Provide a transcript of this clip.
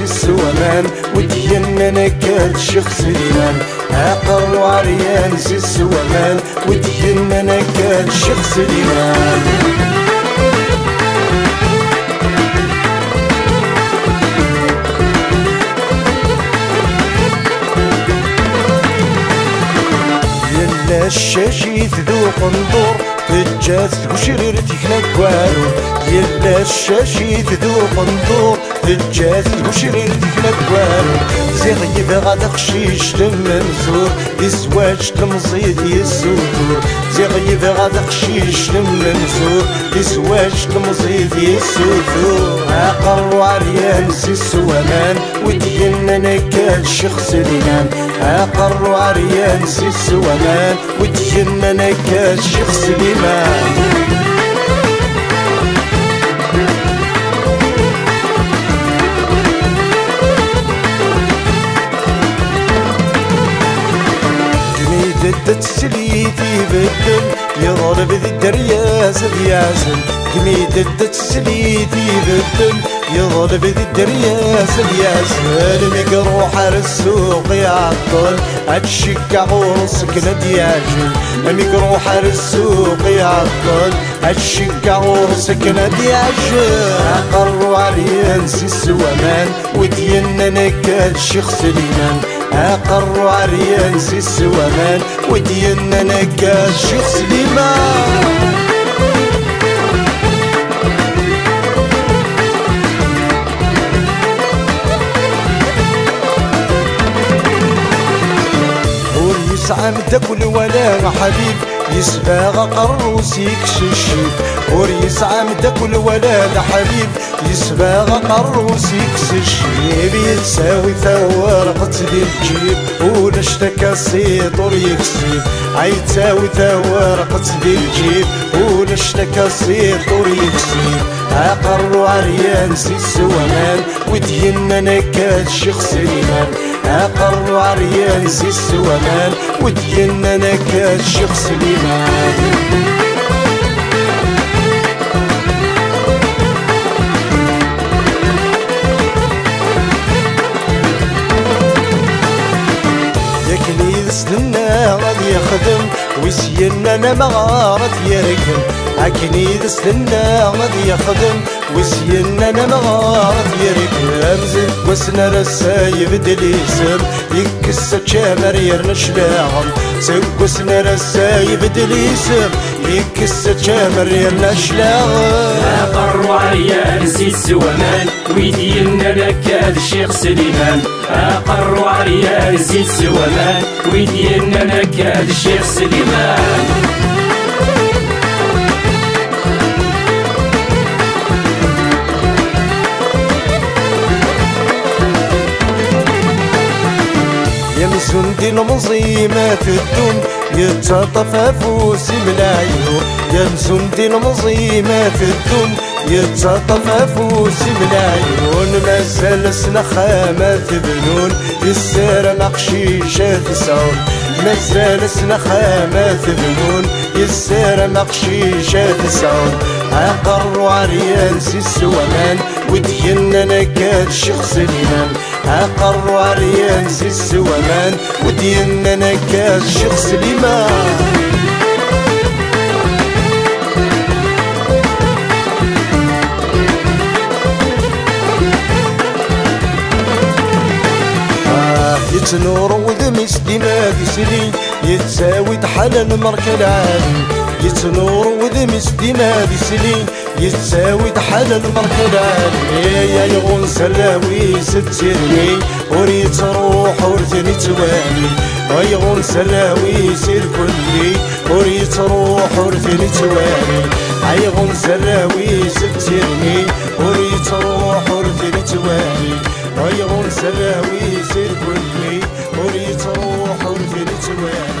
السوامان ودينا نكاد الشيخ سليمان عقر وعريان زي السوامان ودينا نكاد الشيخ سليمان الشاشي ذوق نضور تجاز وشريرتك نكوارو يلا الشاشي ذوق نضور تجاز وشريرتك نكوارو زي غادا خشيش المنزور يزواج تمزيد يسوتور زي غادا خشيش المنزور يزواج تمزيد يسوتور عقر وعريان زي السوامان ودينا نكاد الشيخ سليمان عقر وعريان زي السوامان ودينا نكاد الشيخ سليمان تسليتي بدل يضرب ذي الدرياس بياسن قميدة تسليتي بدل يضرب ذي الدرياس بياسن مقروح على السوق يعطل اتشكع ورسك ندياجل مقروح على السوق يعطل اتشكع ورسك ندياجل عقر وعريان زي السوامان ودينا نكاد الشيخ سليمان عقر وعريان زي السوامان ودينا نكاد الشيخ سليمان يسعى مدكل ولا حبيب يسباغ قروس يكششيب ور يسعى مدكل ولا حبيب يسباغ قروس يكششيب يتساوي ثورقة ذي الجيب ونشتكى السيطر يكسيب عيتساوي ثورقة ذي الجيب ونشتكى السيطر يكسيب عقر وعريان زي السوامان ودينا نكاد الشيخ سليمان عقر وعريان زي السوامان ودينا نكاد الشيخ سليمان ياكني يسلنا غادي يخدم ويسينا انا مغارة يركن عكني يسلنا غادي يخدم ويسينا انا مغارة يركن زد وسنا رسا يبدل اسم يكسر شامر يرنش لاغم سوسنا رسا يبدل اسم يكسر شامر يرنش لاغم عقر وعريان زي السوامان ويدينا نكاد الشيخ سليمان عقر وعريان زي السوامان ويدينا نكاد الشيخ سليمان يمسون دي المنظيمات الدم يتشطف افوسي ملايو يمسون دي المنظيمات الدم يتشطف افوسي ملايون مازال سنخامات بنون يسار مقشيشة تسعون مازال سنخامات بنون يسار مقشيشة تسعون عقر وعريان زي السوامان ودينا نكاد الشيخ سليمان عقر وعريان زي السوامان ودينا نكاد الشيخ سليمان يتنور وذمس دماغ سلي يتساوي تحلل مركل عالي يتنور وذمس دماغ سلي يتساوي تحلل مركل عالي يا يغون سراوي سترمي وريت روح ورثني توالي يغون سراوي سير كلي وريت روح ورثني توالي يغون سراوي سترمي وريت روح ورثني توالي يغون سراوي سير كلي وريت روح ورثني توالي